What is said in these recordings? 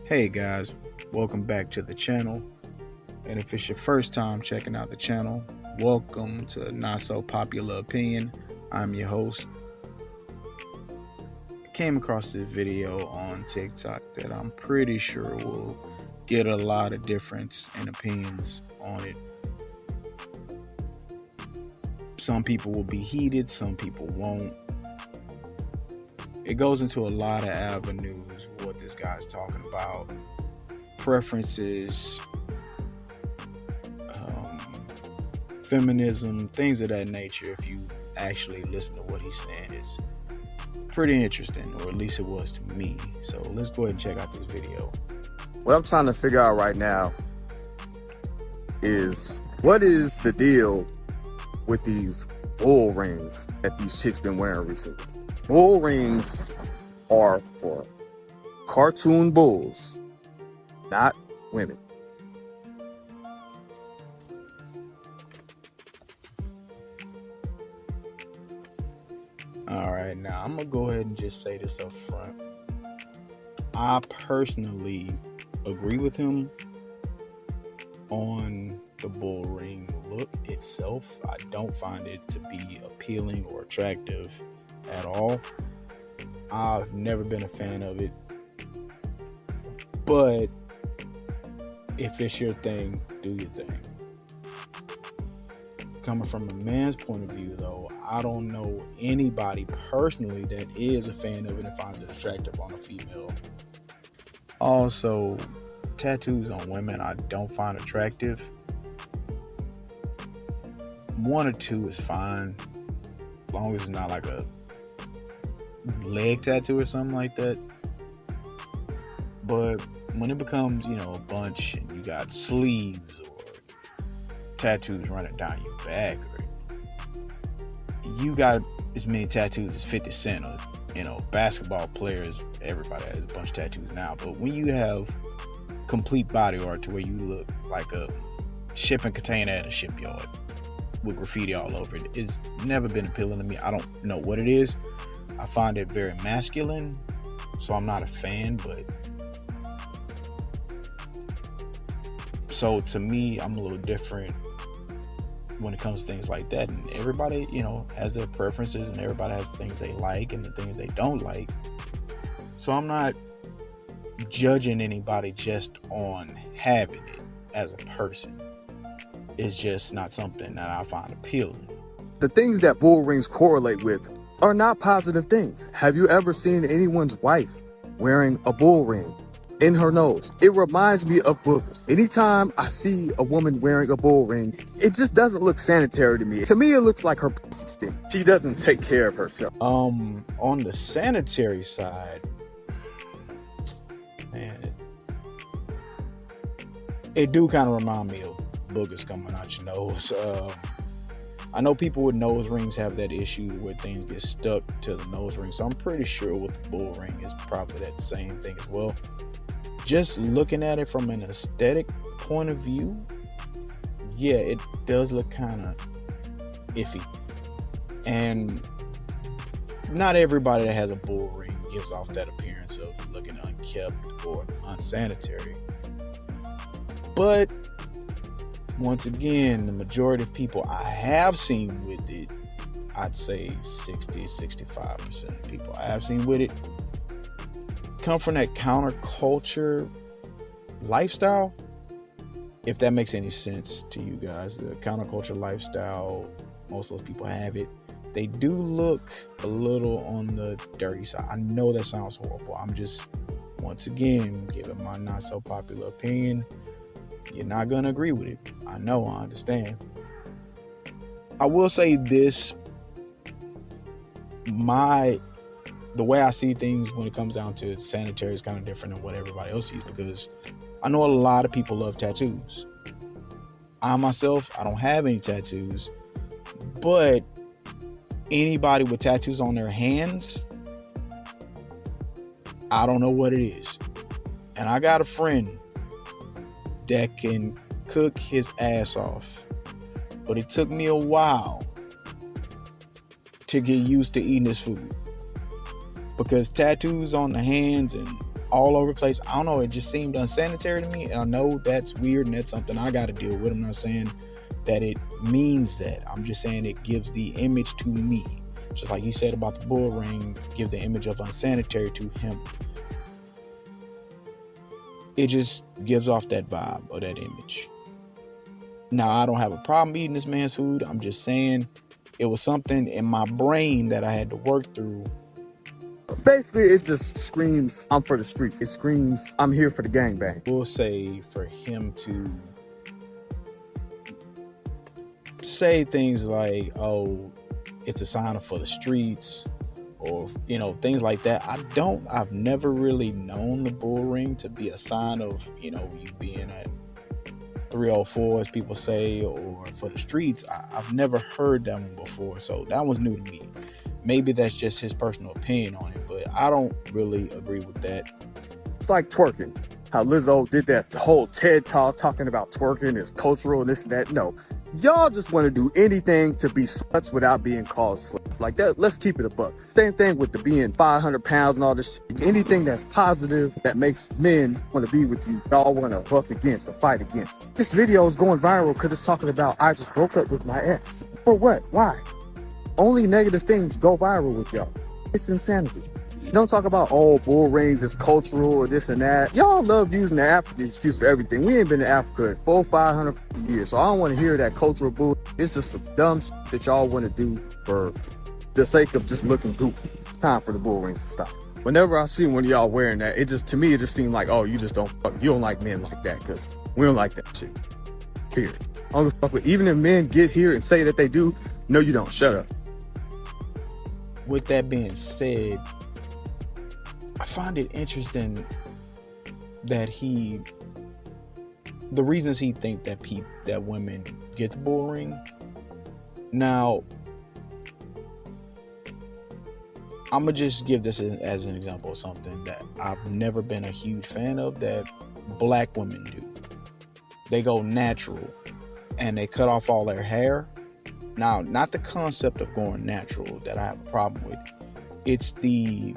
Hey guys, welcome back to the channel. And if it's your first time checking out the channel, welcome to Not So Popular Opinion. I'm your host. I came across this video on TikTok that I'm pretty sure will get a lot of difference in opinions on it. Some people will be heated, some people won't. It goes into a lot of avenues what this guy's talking about. Preferences, feminism, things of that nature. If you actually listen to what he's saying, it's pretty interesting, or at least it was to me. So let's go ahead and check out this video. What I'm trying to figure out right now is what is the deal with these bull rings that these chicks been wearing recently. Bull rings are for cartoon bulls, not women. All right, now I'm gonna go ahead and just say this up front. I personally agree with him on the bull ring look itself. I don't find it to be appealing or attractive at all. I've never been a fan of it, but if it's your thing, do your thing. Coming from a man's point of view, though, I don't know anybody personally that is a fan of it and finds it attractive on a female. Also, tattoos on women I don't find attractive. One or two is fine, as long as it's not like a leg tattoo or something like that. But when it becomes, a bunch and you got sleeves or tattoos running down your back, or you got as many tattoos as 50 Cent or, basketball players, everybody has a bunch of tattoos now. But when you have complete body art to where you look like a shipping container at a shipyard with graffiti all over it, it's never been appealing to me. I don't know what it is. I find it very masculine, so I'm not a fan. But so to me, I'm a little different when it comes to things like that. And everybody, has their preferences, and everybody has the things they like and the things they don't like. So I'm not judging anybody just on having it as a person. It's just not something that I find appealing. The things that bull rings correlate with are not positive things. Have you ever seen anyone's wife wearing a bull ring in her nose? It reminds me of boogers. Anytime I see a woman wearing a bull ring, it just doesn't look sanitary to me. To me, it looks like her pussy stink. She doesn't take care of herself. On the sanitary side, man, it do kind of remind me of boogers coming out your nose. I know people with nose rings have that issue where things get stuck to the nose ring, so I'm pretty sure with the bull ring is probably that same thing as well. Just looking at it from an aesthetic point of view, yeah, it does look kind of iffy. And not everybody that has a bull ring gives off that appearance of looking unkept or unsanitary. But once again, the majority of people I have seen with it, I'd say 60-65% of people I have seen with it come from that counterculture lifestyle. If that makes any sense to you guys, the counterculture lifestyle, most of those people have it. They do look a little on the dirty side. I know that sounds horrible. I'm just, once again, giving my not so popular opinion. You're not going to agree with it. I know, I understand. I will say this. The way I see things when it comes down to sanitary is kind of different than what everybody else sees, because I know a lot of people love tattoos. I myself, I don't have any tattoos, but anybody with tattoos on their hands, I don't know what it is. And I got a friend that can cook his ass off, but it took me a while to get used to eating his food, because tattoos on the hands and all over the place. I don't know, it just seemed unsanitary to me, and I know that's weird and that's something I got to deal with. I'm not saying that it means that. I'm just saying it gives the image to me. Just like you said about the bull ring, give the image of unsanitary to him. It just gives off that vibe or that image. Now, I don't have a problem eating this man's food. I'm just saying it was something in my brain that I had to work through. Basically, it just screams, I'm for the streets. It screams, I'm here for the gangbang. We'll say for him to say things like, oh, it's a sign for the streets, or, you know, things like that. I've never really known the bull ring to be a sign of, you know, you being a 304, as people say, or for the streets. I've never heard that one before, so that one's new to me. Maybe that's just his personal opinion on it, but I don't really agree with that. It's like twerking. How Lizzo did that whole TED talk talking about twerking is cultural and this and that. No, y'all just want to do anything to be sluts without being called sluts. Like that, let's keep it a buck. Same thing with the being 500 pounds and all this shit. Anything that's positive that makes men want to be with you, y'all want to buck against or fight against. This video is going viral because it's talking about I just broke up with my ex. For what? Why? Only negative things go viral with y'all. It's insanity. Don't talk about, oh, bull rings is cultural or this and that. Y'all love using the African excuse for everything. We ain't been to Africa in 500 years, so I don't want to hear that cultural bull. It's just some dumb shit that y'all want to do for the sake of just looking goofy. It's time for the bull rings to stop. Whenever I see one of y'all wearing that, to me, it just seems like, oh, you don't like men like that, because we don't like that shit. Period. I don't give a fuck with, even if men get here and say that they do, no, you don't. Shut up. With that being said, I find it interesting that the reasons he think that women get the bull ring. Now, I'm gonna just give this as an example of something that I've never been a huge fan of that black women do. They go natural and they cut off all their hair. Now, not the concept of going natural that I have a problem with. It's the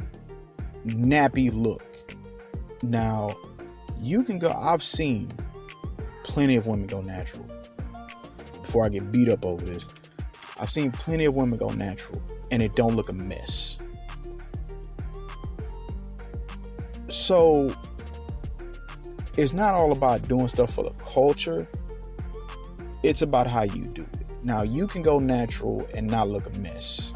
nappy look. Now, you can go, I've seen plenty of women go natural. Before I get beat up over this, I've seen plenty of women go natural and it don't look a mess. So, it's not all about doing stuff for the culture. It's about how you do it. Now, you can go natural and not look a mess.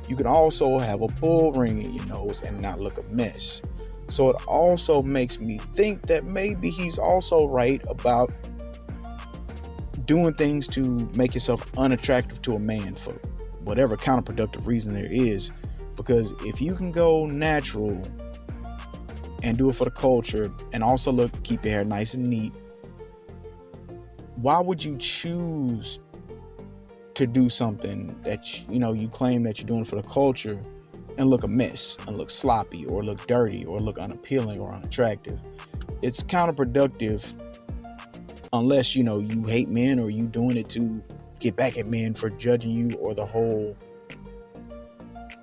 You can also have a bull ring in your nose and not look a mess. So it also makes me think that maybe he's also right about doing things to make yourself unattractive to a man for whatever counterproductive reason there is. Because if you can go natural and do it for the culture and also keep your hair nice and neat, why would you choose to do something that you claim that you're doing for the culture and look a mess and look sloppy or look dirty or look unappealing or unattractive? It's counterproductive unless you hate men, or you doing it to get back at men for judging you, or the whole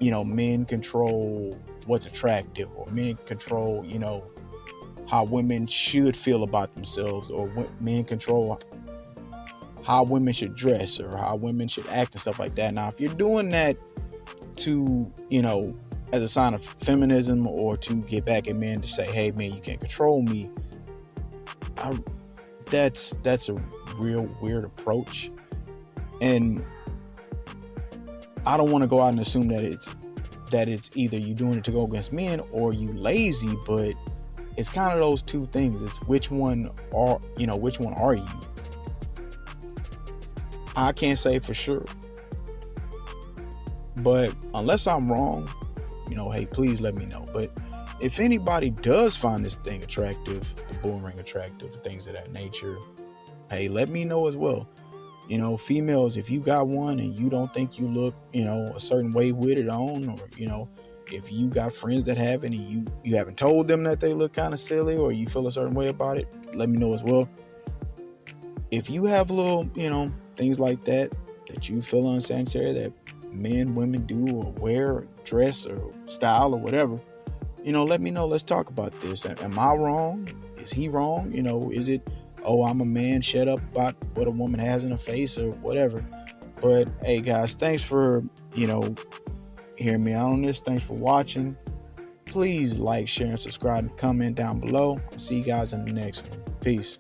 men control what's attractive, or men control how women should feel about themselves, or men control how women should dress or how women should act and stuff like that. Now, if you're doing that to, as a sign of feminism, or to get back at men to say, hey, man, you can't control me, that's a real weird approach. And I don't want to go out and assume that it's either you doing it to go against men or you lazy, but it's kind of those two things. It's which one are you? I can't say for sure, but unless I'm wrong, hey, please let me know. But if anybody does find this thing attractive, the bull ring attractive, things of that nature, hey, let me know as well. Females, if you got one and you don't think you look, a certain way with it on, or, if you got friends that have it and you haven't told them that they look kind of silly, or you feel a certain way about it, let me know as well. If you have little, things like that you feel unsanitary that men, women do, or wear, or dress, or style, or whatever, let me know. Let's talk about this. Am I wrong? Is he wrong? Is it, oh, I'm a man, shut up about what a woman has in her face or whatever. But hey, guys, thanks for, hearing me out on this. Thanks for watching. Please like, share, and subscribe, and comment down below. I'll see you guys in the next one. Peace.